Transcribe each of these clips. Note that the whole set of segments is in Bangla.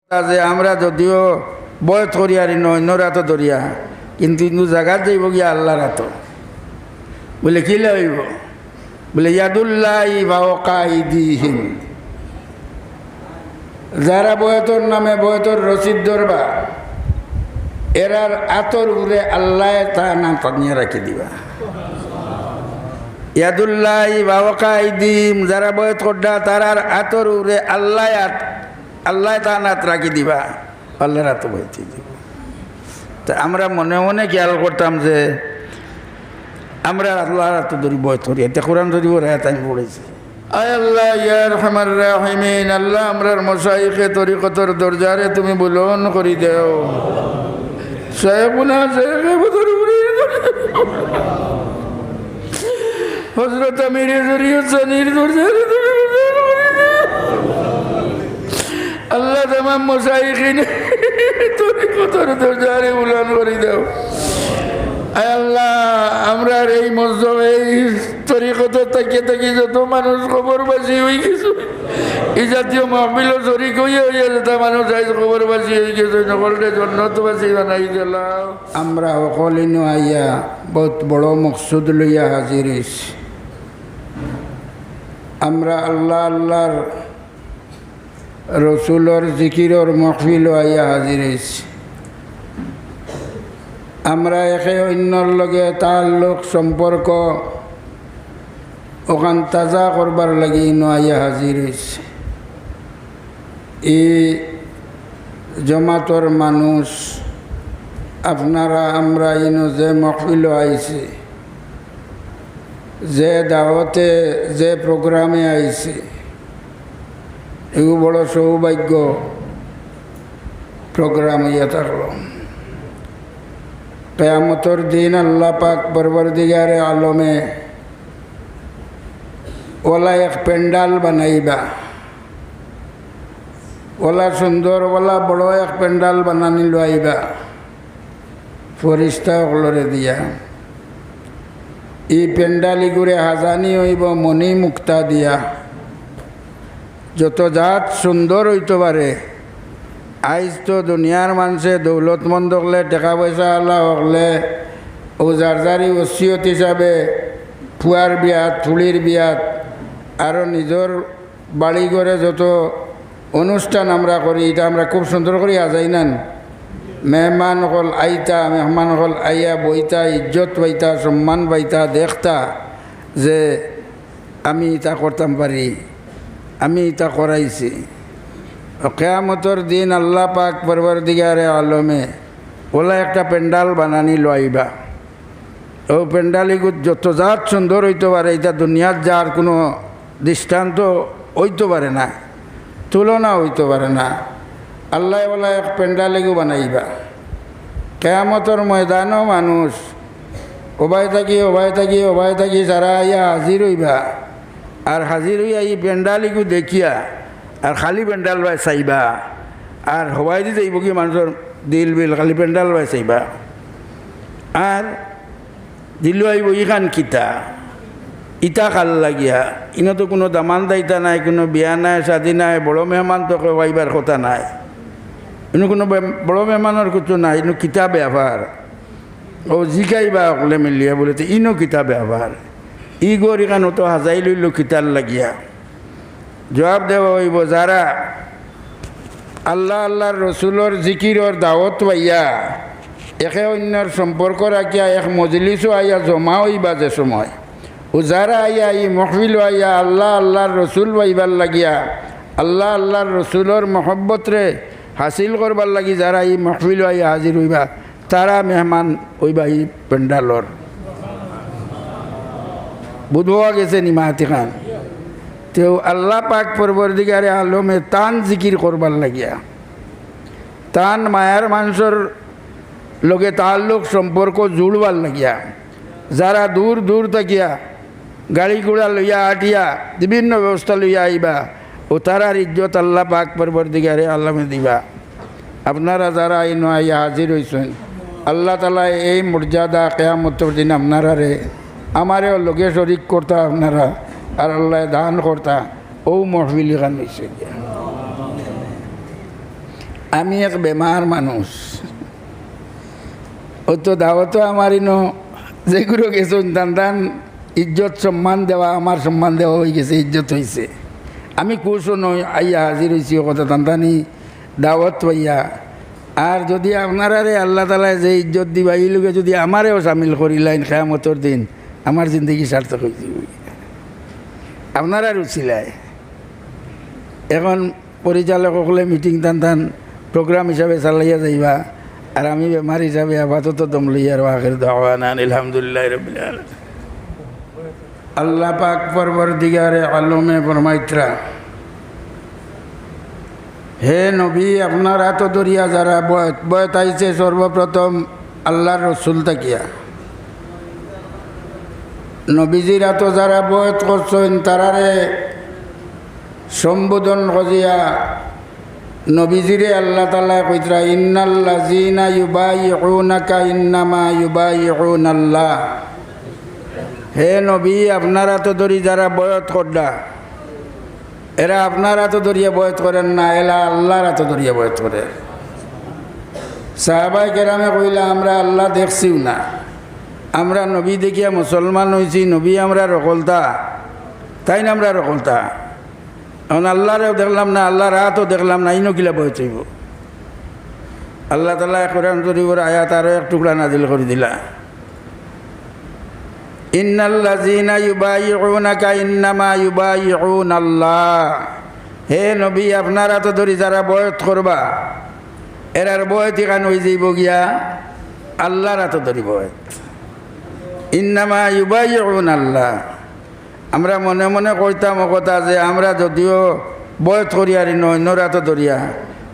যে আমরা যদিও বয়স করিয়ারি অন্যরা তো দরিয়া কিন্তু কিন্তু জায়গাত যাইব গিয়া আল্লাহর হাত বলে কি লইব বলে ইয়াদুল্লাহি ফাওকাইদিহিম যারা বয়তর নামে বয়তর রসিদ ধরবা এরার আতর উড়ে আল্লাহ তা না টানিয়ে রাখি দিবা ইয়াদুল্লাহি ফাওকাইদিহিম যারা বয়ত করডা তারার আতর উড়ে আল্লাহ তা নাত রাখি দিবা আল্লাহর হাত বইতে দিব। তা আমরা মনে মনে খেয়াল করতাম যে আমরা আল্লাহর হাত ধরি বয় ধরি এতে কোরআন ধরি রায়াত আমি পড়েছি আয় আল্লাহ ইয়া রহমান রাহিমিন আল্লাহ আমরার মশাইখে তরিকতর দরজারে তুমি বুলন করি দেও সাহেবুনা সাহেবে বদর হযরত আমির শরীয়ত সানির দরজারে তুমি আল্লাহ তামাম মশাইখিন তরিকতর দরজারে বুলন করি দাও। আয় আল্লাহ আমরা এই মসজিদ এই তরিকতর তাকিয়ে তাকিয়ে যত মানুষ খবরবাসী হয়ে গেছে এই জাতীয় মাহফিল শরিক হইয়া যেটা মানুষ আজ খবরবাসী হয়ে গেছে সকলকে জন্নতবাসী বানাই দিলাম। আমরা সকলিনো আইয়া বহুত বড় মকসুদ লইয়া হাজির হয়েছি। আমরা আল্লাহ আল্লাহর রসুলর জিকিরর মহফিল আইয়া হাজির হয়েছি। আমরা একে অন্যর লগে তাল্লুক সম্পর্ক ওখান তাজা করবার লাগি আইয়া হাজির হয়েছে। এই জমাতর মানুষ আপনারা আমরা ইনো যে মহফিল আইছে যে দাওয়াতে যে প্রোগ্রামে আইছে এগুলো বড় সৌভাগ্য প্রোগ্রাম ইয়া থাকলো। কিয়ামতের দিন আল্লাহ পাক পরবর্তীগারে আলমে ওলা এক পেন্ডাল বানাইবা ওলা সুন্দর ওলা বড় এক পেন্ডাল বানানি লাইবা ফরিস্তা ওলরে দিয়া এই পেন্ডালি ঘুরে হাজানি হইব মনি মুক্তা দিয়া যত জাত সুন্দর হইতে পারে। আইজ তো দুনিয়ার মানুষে দৌলতমন্দ হলে টাকা পয়সা আল্লাহ হলে ও যার ওসিয়ত হিসাবে ফুয়ার বিয়াত ফুলির বিয়াত আরও নিজের বাড়ি ঘরে যত অনুষ্ঠান আমরা করি এটা আমরা খুব সুন্দর করে আজাই নান মেহমান হল আইতা মেহমান হল আইয়া বইতা ইজ্জত পাইতা সম্মান পাইতা দেখতা যে আমি এটা করতাম পারি আমি এটা করাইছি। কিয়ামতের দিন আল্লাহ পাক পরবর্তীগারে আলমে ওলা একটা পেন্ডাল বানানি লইবা ও পেন্ডালিগুত যত জাত সুন্দর হইতে পারে এটা দুনিয়ার যার কোনো দৃষ্টান্ত হইতে পারে না তুলনা হইতে পারে না। আল্লাহ ওলা এক পেন্ডালিগু বানাইবা কিয়ামতের ময়দানও মানুষ ওবাই থাকি যারা আইয়া হাজির হইবা আর হাজির হইয়া এই পেন্ডালিগু দেখিয়া আর খালি পেন্ডাল বাই চাইবা আর হবাই দি যাইব কি মানুষের দিল বিল খালি পেন্ডাল বাই চাইবা আর দিল আইব ইখান কিতা ইটা খাল লাগিয়া ইনো তো কোনো দামান দায়িতা নাই কোনো বিয়া নাই শাদি নাই বড় মেহমান তো হইবার কথা নাই ইনো কোনো বড় মেহমানের কিছু নাই ইনো কিতা ব্যবহার ও জিকাইবা অকলে মিলিয়া বলে তো ইনো কিতা ব্যবহার ই গর ইখান তো হাজাই লইল কিতার লাগিয়া জবাব দেওয়া হইব যারা আল্লাহ আল্লাহর রসুলর জিকিরর দাওয়াত পাইয়া একে অন্যর সম্পর্ক রাখিয়া এক মজলিসও আইয়া জমা হইবা যে সময় ও যারা আইয়া এই মহফিল আইয়া আল্লাহ আল্লাহর রসুল পাইবার লাগিয়া আল্লাহ আল্লাহর রসুলর মহব্বতরে হাসিল করবার লাগি যারা এই মহফিল আইয়া হাজির হইবা তারা মেহমান হইবা এই পেন্ডালর বুধবা গেছে নিমাহাতি খান তেও আল্লাহ পাক পরবর্তীগারে আলমে তান জিকির করবার লাগিয়া তান মায়ার মানুষের লগে তাল্লুক সম্পর্ক জুড়বার লাগিয়া যারা দূর দূর থাকিয়া গাড়ি ঘোড়া লইয়া আটিয়া বিভিন্ন ব্যবস্থা লইয়া আইবা ও তারার ইজ্জত আল্লাহ পাক পরবর্তীগারে আলমে দিবা। আপনারা যারা আইন আইয়া হাজির হয়েছেন আল্লাহ তালা এই মর্যাদা কিয়ামতের দিন আপনারারে আমারেও লগে শরিক করতা আপনারা আর আল্লাহ দান করতা ও মহফিল গান হয়েছে আমি এক বেমার মানুষ, ও তো দাওয়াতো আমার ইনো যেগুলো গেছেন টান ইজ্জত সম্মান দেওয়া, আমার সম্মান দেওয়া হয়ে গেছে, ইজ্জত হয়েছে। আমি কুশও নই, আইয়া হাজির হয়েছি ও কথা টানটানি দাওয়াত পাইয়া। আর যদি আপনারারে আল্লাহ তালা যে ইজ্জত দিবা এই লোকে যদি আমারেও সামিল করিলেন খেয়ামতর দিন, আমার জিন্দগি সার্থক হয়ে যাবে। আপনারা রুচিলায় এখন পরিচালক হলে মিটিং টান প্রোগ্রাম হিসাবে চালাইয়া যাইবা, আর আমি বেমার হিসাবে আপাতত দম লইয়ার আখির দাওয়ানা আলহামদুলিল্লাহ রাব্বিল আলামিন। আল্লাহ পাক পরবর্তীকারে আলমে ফরমাইত্রা, হে নবী আপনার এত দরিয়া যারা বয়ত আইছে সর্বপ্রথম আল্লাহর রসুল তাকিয়া, নবীজির এত যারা বয়ত করছেন তারারে সম্বোধন করিয়া নবীজিরে আল্লাহ তাআলা কইত্রা, ইন্নাল্লাযীনা ইউবাইউনাকা ইন্নামা ইউবাইউনাল্লাহ। হে নবী আপনারা তো ধরি যারা বয়ত করডা, এরা আপনারা তো দরিয়া বয়ত করেন না, এরা আল্লাহর এত দরিয়া বয়ত করে। সাহাবাই কেরামে কইলা, আমরা আল্লাহ দেখছিও না, আমরা নবী দেখিয়া মুসলমান হয়েছি, নবী আমরা রকলতা, তাই না আমরা রকলতা। এখন আল্লাহরেও দেখলাম না, আল্লাহর হাতও দেখলাম না, ইনো কিলা বয়ত হইব। আল্লাহ তাআলা কোরআন শরীফের আয়াত আরও এক টুকরা নাজিল করে দিলা, ইন্নাল্লাযীনা ইউবাইউনাকা ইন্নামা ইউবাইউনাল্লাহ। হে নবী আপনারা তো ধরি যারা বয়ত করবা, এরার বয়ত এখান হয়ে যাইব গিয়া আল্লাহর তো ধরি বয়ত। ইন্নামা ইউবাইউনাল্লাহ। আমরা মনে মনে কইতাম ও কথা যে আমরা যদিও বয়ত করি আর অন্যরা তো ধরিয়া,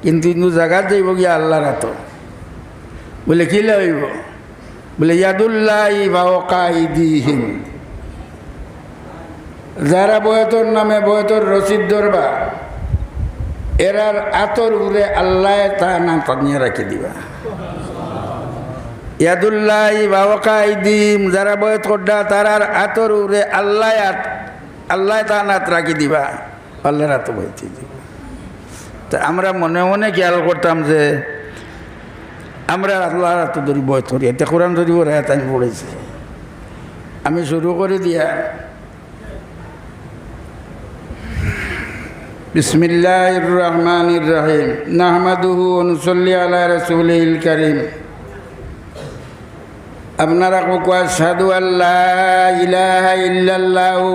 কিন্তু জায়গাত যাইব গিয়া আল্লাহর তো বলে কি লইব, বলে ইয়াদুল্লাহি ফাওকা আইদিহিম। যারা বয়তর নামে বয়তর রসিদ ধরবা, এরার আতর উড়ে আল্লাহ তা না টানিয়ে রাখি দিবা। ইয়াদুল্লাহি ফাওকা আইদিহিম, যারা বয়ত করডা তারার আতর উড়ে আল্লাহ তা না রাখি দিবা, আল্লাহর আত বয়ত দিবা। তা আমরা মনে মনে খেয়াল করতাম যে আমরা আল্লাহর এত দরি বয়ত করি, এটা কোরআন শরীফের আয়াত আমি পড়েছি। আমি শুরু করে দিয়া, বিসমিল্লাহির রহমানির রহিম, নাহমাদুহু ওয়া নুসাল্লি আলা রাসূলিল কারীম। আপনারা কোক আশহাদু আল্লা ইলাহা ইল্লাল্লাহু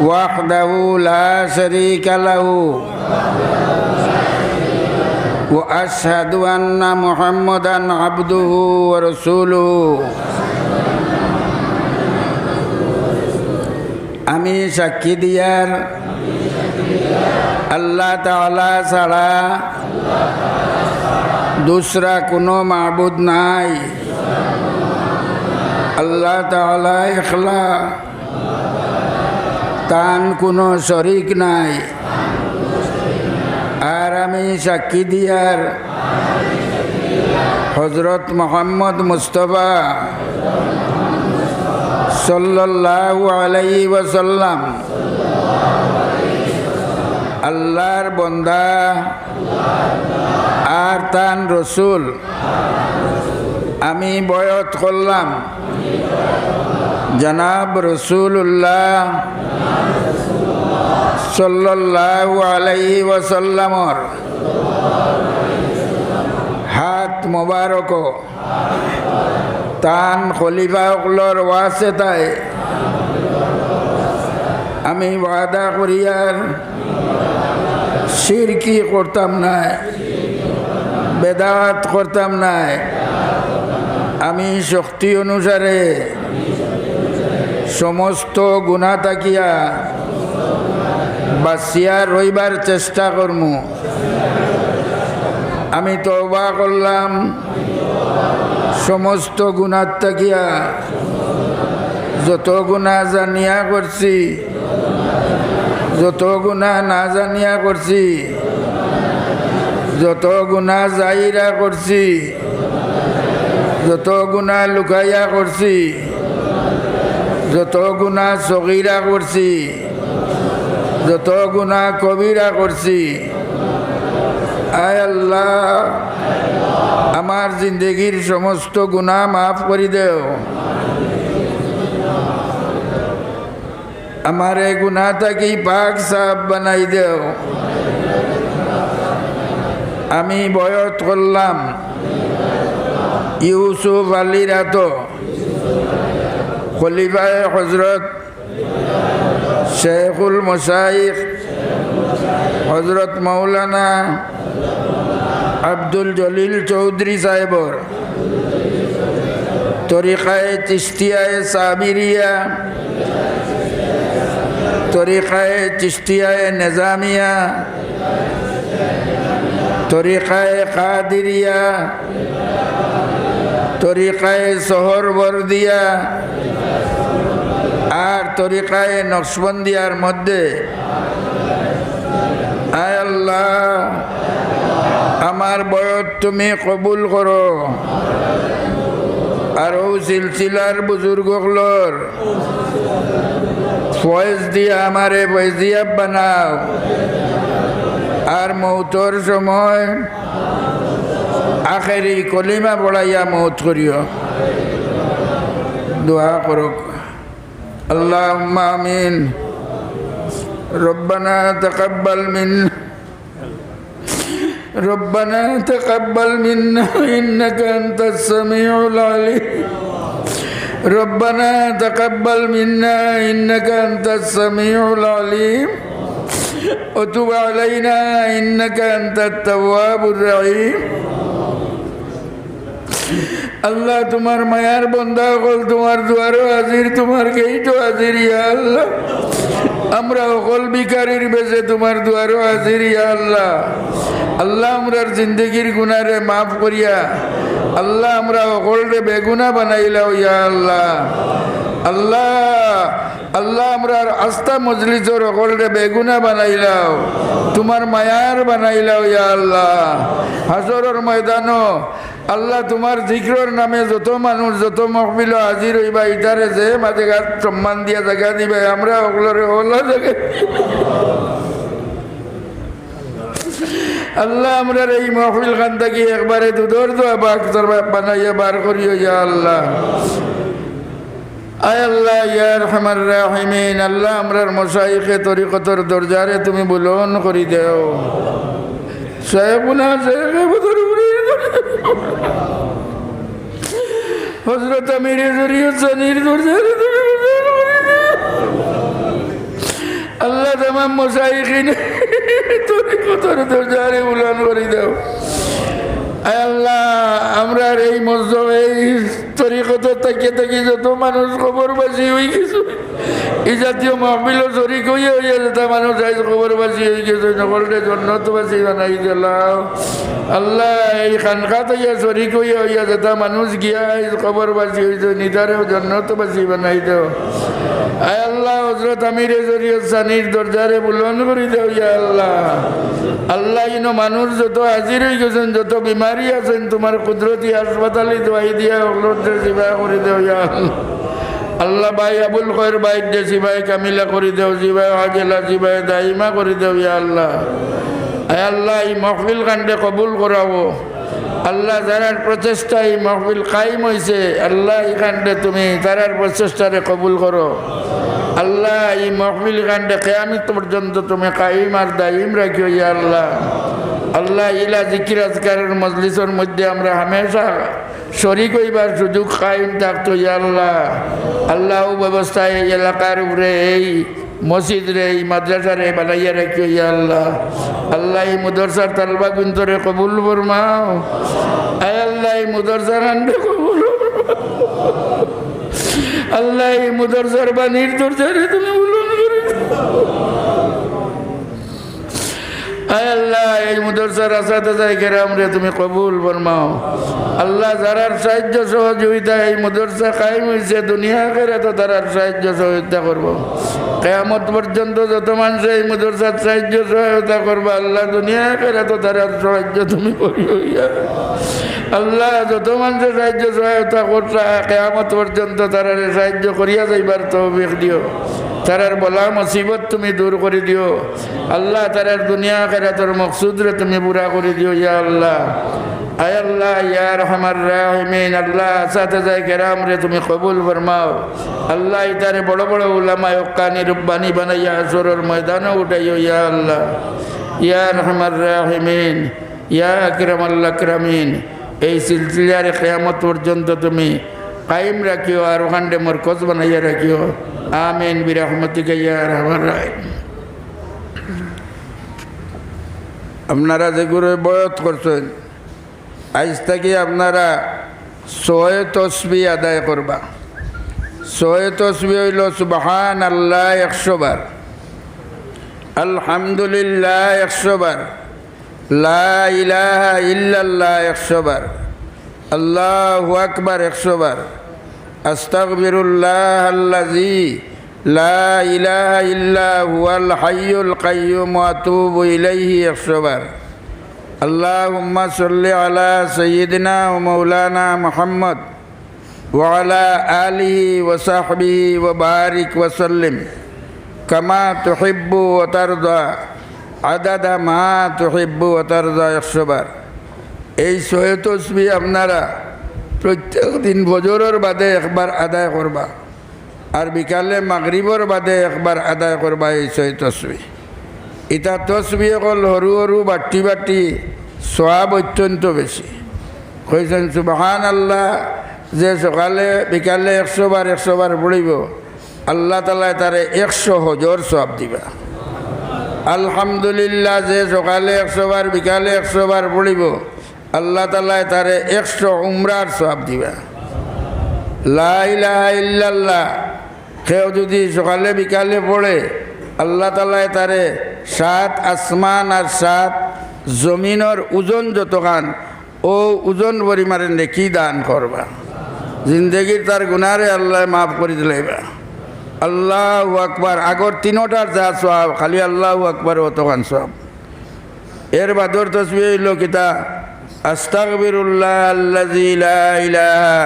ওয়াহদাহু লা শারীকা লাহু وأشهد أن محمدا عبده ورسوله। আমি সাক্ষী দিয়ার আল্লাহ তাআলা ছাড়া दूसरा কোনো মাবুদ নাই, আল্লাহ তাআলা একলা, তান কোনো শরীক নাই। আর আমি সাক্ষী দিয়ার হযরত মুহাম্মদ মুস্তাফা সাল্লাল্লাহু আলাইহি ওয়াসাল্লাম আল্লাহর বান্দা আর তান রসুল। আমি বয়ত করলাম জনাব রসুল্লাহ সাল্লাল্লাহু আলাইহি ওয়াসাল্লামর হাত মোবারক তান খলিফা সকলের ওয়াসিতায় আমি ওয়াদা করিয়ার শিরকি করতাম না, বেদাত করতাম না। আমি শক্তি অনুসারে সমস্ত গুনাহ তাকিয়া বাঁচিয়া রইবার চেষ্টা করমু। আমি তওবা করলাম সমস্ত গুনাহ তাকিয়া, যত গুনাহ জানিয়া করছি, যত গুনাহ না জানিয়া করছি, যত গুনাহ জাহিরা করছি, যত গুনাহ লুকাইয়া করছি, যত গুনাহ সগীরা করছি, যত গুনাহ কবিরা করছি আয় আল্লাহ আমার জিন্দগির সমস্ত গুনাহ মাফ করে দেও। আমার এই গুনাহ থেকে পাক সাফ বানাই দেও। আমি বয়ত করলাম ইউসুফ আলীর হাতো খলিফায়ে হজরত শেখুল মশাইখ হজরত মৌলানা আব্দুল জলিল চৌধুরী সাহেবর তরিকায়ে চিশতিয়ায়ে সাবিরিয়া তরিকায়ে চিশতিয়ায়ে নিজামিয়া তরিকায়ে কাদিরিয়া তরিকায়ে সোহরবর্দিয়া আর তরিকায়ে নকশবন্দিয়ার মধ্যে আয় আল্লাহ আমার বয়স তুমি কবুল করো। আর ও সিলসিলার বুজুর্গগুলোর ফয়েজ দিয়া আমারে ফয়েজিয়াব বানাও। আর মৌতর সময় আখেরি কলিমা পড়াইয়া মৌত করিও। দোয়া করুক। আল্লাহুম্মা আমিন। রব্বানা তাকাব্বাল মিন্না ربنا تقبل منا إنك أنت السميع العليم ربنا تقبل منا إنك أنت السميع العليم وتب علينا إنك أنت التواب الرحيم আল্লাহ তোমার মায়ার বন্দা হল তোমার দুয়ারও হাজির তোমার গেইটও হাজির ইয়া আল্লাহ। আমরা অকল ভিখারির বেশে তোমার দুয়ারও হাজির ইয়া আল্লাহ। আল্লাহ আমরার জিন্দগির গুনারে মাফ করিয়া আল্লাহ আমরা অকলরে বেগুনা বানাইলাও ইয়া আল্লাহ। আল্লাহ আল্লাহ আমরার আস্থা মজলিসর অকলরে বেগুনা বানাইলাও তোমার মায়ার বানাইলাও ইয়া আল্লাহ। হাসরের ময়দানও আল্লাহ তোমার জিক্রর নামে যত মানুষ যত মহফিল হাজির হইবা ইটারে যে মাঝে গাছ সম্মান দিয়া জায়গা দিবে আমরা ওগুলোরে ওলা জায়গা আল্লাহ আমরা এই মহফিল খান থাকি একবারে দুধর দোয়া বাক্তর বানাইয়া বার করিও ইয়া আল্লাহ। আয় আল্লাহ ইয়া আরহামার রাহিমিন। আল্লাহ আমরার মশাইখে তরিকতর দরজারে তুমি বুলন করি দেও। সাহেবুনা সাহেব হযরত আমিরে শরীয়ত সানির দরজারে তুমি বুলন করি দেও। আল্লাহ তামাম মশাইখিন তরিকতর দরজারে বুলন করি দেও। আয় আল্লাহ আমরা এই মসজিদ এই তরিকত থেকে থেকে যত মানুষ খবরবাসী হয়ে গেছে এই জাতীয় মাহফিলও শরিক হইয়া হইয়া যেত মানুষ আজ খবরবাসী হয়ে গেছে নকলরে জন্নতবাসী বানাই দিলাম। আল্লাহ এই খানখা থেকে শরিক হইয়া হইয়া যেত মানুষ গিয়া খবরবাসী হয়েছে নিদারেও জন্নতবাসী বানাই দেও। আয় আল্লাহ হযরত আমিরে শরীয়ত সানির দরজারে বুলন করে দেও ইয়া আল্লাহ। আল্লাহ ইনো মানুষ যত হাজির হয়ে গেছেন যত বিমারি আছেন তোমার কুদরতি হাসপাতালে দোয়াই দিয়া ওগুলোর সেবা করে দেও ইয়া আল্লাহ। আল্লাহ ভাই আবুল খয়ের বাইর দে সিবাই কামিলা করে দেও সিবাই হাজেলা সিবাই দাইমা করে দেও ইয়া আল্লাহ। আয় আল্লাহ এই মহফিল কাণ্ডে কবুল করাবো। আল্লাহ যারার প্রচেষ্টা এই মহফিল কায়েম হয়েছে আল্লাহ এই কাণ্ডে তুমি তারার প্রচেষ্টারে কবুল করো। আল্লাহ এই মহফিল কাণ্ডে কিয়ামত পর্যন্ত তুমি কায়েম আর দাইম রাখিও ইয়া আল্লাহ। আল্লাহ ইলা জিকির আজকারের মজলিসের মধ্যে আমরা হামেশা শরীক হইবার সুযোগ কায়েম থাকতো ইয়া আল্লাহ। আল্লাহ ব্যবস্থায় এই এলাকার উপরে এই মসজিদ রে এই মাদ্রাসা রে বানাইয়া রাখিও ইয়া আল্লাহ। আল্লাহ এই মুদরসার তালবা গুন্তরে কবুল ফরমাও। আয় আল্লাহ এই মুদরসার আন্ডে কবুল আল্লাহ এই মুদরসার বাণীর দরজারে তুমি বুলন করে আয় আল্লাহ এই মুদরসার আসাদায়ে কেরাম রে তুমি কবুল ফরমাও। আল্লাহ যারার সাহায্য সহযোগিতা এই মুদরসা কায়েম হয়েছে দুনিয়া আখিরাতে তারার সাহায্য সহযোগিতা করবো। কিয়ামত পর্যন্ত যত মানুষ এই মুদরসার সাহায্য সহায়তা করবো আল্লাহ দুনিয়া আখিরাতে তারার সাহায্য তুমি করিও ইয়া আল্লাহ। যত মানুষের সাহায্য সহায়তা করছে কিয়ামত পর্যন্ত তারার সাহায্য করিয়া যাইবার তৌফিক দিও। তারার বলা মুসিবত তুমি দূর করে দিও আল্লাহ, তারার দুনিয়া আখিরাতের মকসুদরে তুমি পুরা করে দিও ইয়া আল্লাহ। আয় আল্লাহ ইয়া রহমান রাহিমিন, আল্লাহ আসাতিজা কেরাম রে তুমি কবুল ফরমাও আল্লাহ। ইতারে বড় বড় উলামা ওকানি রব্বানি বানাইয়া আসরের ময়দানে উঠাইও ইয়া আল্লাহ। ইয়া রহমান রাহিমিন, ইয়া আকরামাল আকরামিন, এই সিলসিলার কিয়ামত পর্যন্ত তুমি কায়েম রাখিও আর ওখানে মরকজ বানাইয়া রাখিও। আমিন বিরহমতিকা ইয়া আরহামার রাহিম। আপনারা যেগুলো বয়ত করছেন, আজ থেকে আপনারা 100 তসবিহ আদায় করবা। 100 তসবিহ হইল সুবহানাল্লাহ 100 বার, আলহামদুলিল্লাহ 100 বার, লা ইলাহা ইল্লাল্লাহ 100 বার, আল্লাহু আকবার 100 বার, আস্তাগফিরুল্লাহ আল্লাযী লা ইলাহা ইল্লা হুয়াল হাইয়ুল কাইয়্যুম ওয়া আতুবু ইলাইহি 100 বার। আল্লাহুম্মা সাল্লি আলা সাইয়্যিদিনা ওয়া মাওলানা মুহাম্মদ ওয়া আলা আলিহি ওয়া সাহবিহি ওয়া বারিক ওয়া সাল্লিম কামা তুহিব্বু ওয়া তারদা আদাদা মা তুহিব্বু ওয়া তারদা 100 বার। এই 100 তসবিহ আপনারা প্রত্যেক দিন ফজরের বাদে একবার আদায় করবা, আর বিকালে মাগরিবর বাদে একবার আদায় করবা এই 100 তসবিহ। এটা তসবিহ হল সরু সরু বাটি বাটি সওয়াব অত্যন্ত বেশি। কইছেন সুবহানাল্লাহ যে সকালে বিকালে 100 বার 100 বার পড়িব, আল্লাহ তাআলা তারে 100 হজর সওয়াব দিবা। আলহামদুলিল্লাহ যে সকালে 100 বার বিকালে 100 বার পড়িব, আল্লাহ তাআলা তারে 100 উমরার সওয়াব দিবা। লা ইলাহা ইল্লাল্লাহ কেউ যদি সকালে বিকালে পড়ে, আল্লাহ তাআলা তারে 7 আসমান আর 7 জমিনের ওজন যতখান ও ওজন পরিমাণে নেকি দান করবা। জিন্দগির তার গুনারে আল্লাহ মাফ করে দিলাইবা। আল্লাহু আকবার, আগর তিনোটার যা সওয়াব খালি আল্লাহু আকবার অতখান সওয়াব। এর বাদর তসবিহ হইল কিতা আস্তাগফিরুল্লাহ আল্লাযী লা ইলাহা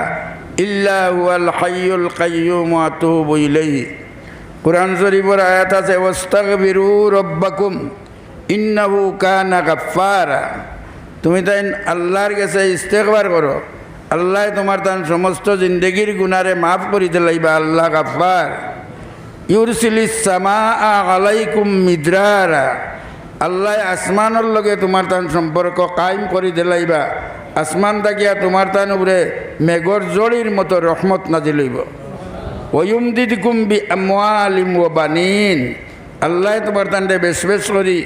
ইল্লা হুয়াল হাইয়ুল কাইয়্যুম ওয়া আতুবু ইলাইহি। কুরআন শরীফের আয়াত আছে ওয়াস্তাগফিরু রাব্বাকুম ইন্নাহু কানা গাফফারা। তুমি তাই আল্লাহর কাছে ইস্তেগফার করো, আল্লাহ তোমার তান সমস্ত জিন্দগির গুনারে মাফ করে দিলাইবা। আল্লাহ গাফফার। ইউরসিলিস সামাআ আলাইকুম মিদরারা, আল্লাহ আসমানের লগে তোমার তান সম্পর্ক কায়েম করে দিলাইবা। আসমান থাকিয়া তোমার তান উপরে মেঘর জড়ির মতো রহমত নাজিল হইব। ওয়ুমদিদকুম বিআমওয়ালিম ওয়া বানিন, আল্লাহ তোমার তানরে বেশ বেশ করি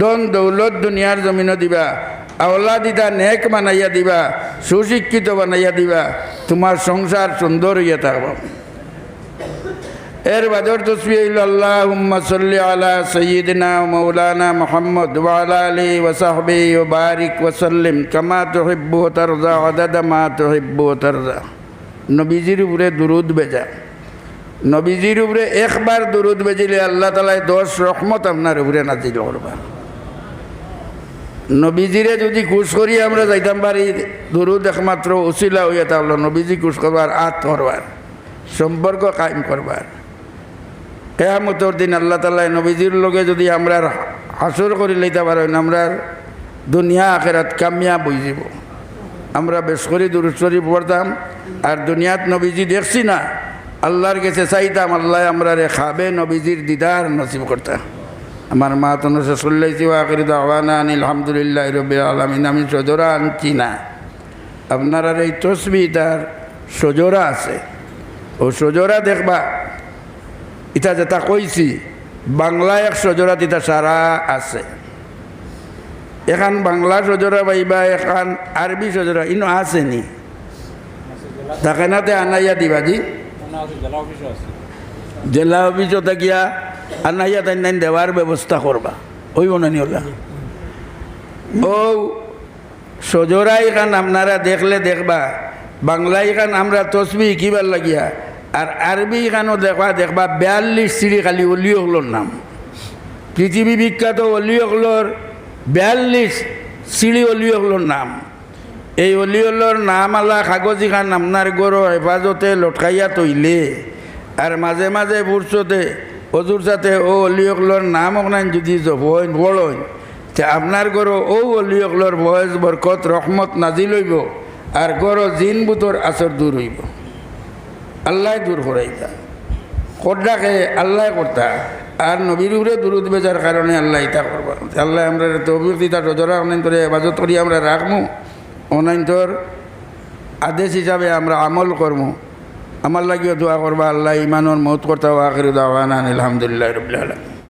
ধন দৌলত দুনিয়ার জমিনও দিবা। আওলাদ দিতা নেক বানাইয়া দিবা, সুশিক্ষিত বানাইয়া দিবা, তোমার সংসার সুন্দর হইয়া থাকব। এর বাদর তসবিহ হইল আল্লাহুম্মা সাল্লি আলা সাইয়্যিদিনা ওয়া মাওলানা মুহাম্মদ ওয়া আলা আলিহি ওয়া সাহবিহি ওয়া বারিক ওয়া সাল্লিম কামা তুহিব্বু ওয়া তারদা আদাদা মা তুহিব্বু ওয়া তারদা। নবীজির উপরে দুরূদ বেজা। নবীজির উপরে একবার দুরূদ বেজিলে আল্লাহ তাআলা 10 রহমত আপনার উপরে নাজিল করবা। নবীজিরে যদি খুশ করি আমরা যাইতাম পারি, দুরূদ একমাত্র উসিলা হইয়া তাহলে নবীজি খুশ করবার, আত করবার, সম্পর্ক কায়েম করবার। কিয়ামতের দিন আল্লাহ তাআলা নবীজির লগে যদি আমরা হাসর করে লইতে পারেন, আমরা দুনিয়া আখিরাত কামিয়াব হয়ে যাব। আমরা বেশ করে দুরূদ শরীফ পড়তাম, আর দুনিয়াত নবীজি দেখছি না, আল্লাহর কাছে চাইতাম আল্লাহ আমরা রে খাবে নবীজির দিদার নসিব করতাম। আমার মা তো নসল্লাইছি আখিরি দাওয়ানা আলহামদুলিল্লাহি রাব্বিল আলামিন। আমি সজোরা আনছি না, আপনারা এই তসবিহ তার সজোরা আছে, ও সজোরা দেখবা। ইটা যেটা কইছি বাংলায় এক সজোরা ইটা সারা আছে। এখান বাংলা সজোরা পাইবা, এখান আরবি সজোরা ইনো আসেনি, তাকে নাতে আনাইয়া দিবা। জি জেলা অফিসও থাকিয়া আনাইয়া তাই নাইন দেওয়ার ব্যবস্থা করবা, ওই মনে ওলা। ও সজোরা এখান আপনারা দেখলে দেখবা, বাংলা এখান আমরা তসবিহ কিবার লাগিয়া, আর আরবি এখানও দেখবা 42 সিঁড়ি খালি অলি হলোর নাম। পৃথিবী বিখ্যাত অলি হলোর 42 সিঁড়ি অলি হলোর নাম। এই অলি হলোর নাম আলা কাগজি খান আপনার গরো হেফাজতে লটকাইয়া তৈলে, আর মাঝে মাঝে ফুরসতে অজুর সাথে ও অলিয়কলর নাম ওখানে যদি জপন বড়ন তে আপনার গরো ও অলিয়কলর বয়স বরকত রহমত নাজিল হইব আর গরো জিন বুতর আসর দূর হইব আল্লাহ দূর করাইতা কড্ডাকে আল্লাহ করতা আর নবীর উপরে দুরুদ বেজার কারণে আল্লাহ ইতা করবা আল্লাহ আমরা তৌফিক দিতা রজরা অনলাইন করে হেফাজত করি আমরা রাখমু অনলাইন তোর আদেশ হিসাবে আমরা আমল করমু আমার লাগিও দোয়া করবা আল্লাহ ইমানোর মত করতা আখির দাওয়ানা আলহামদুলিল্লাহ রাব্বিল আলামিন।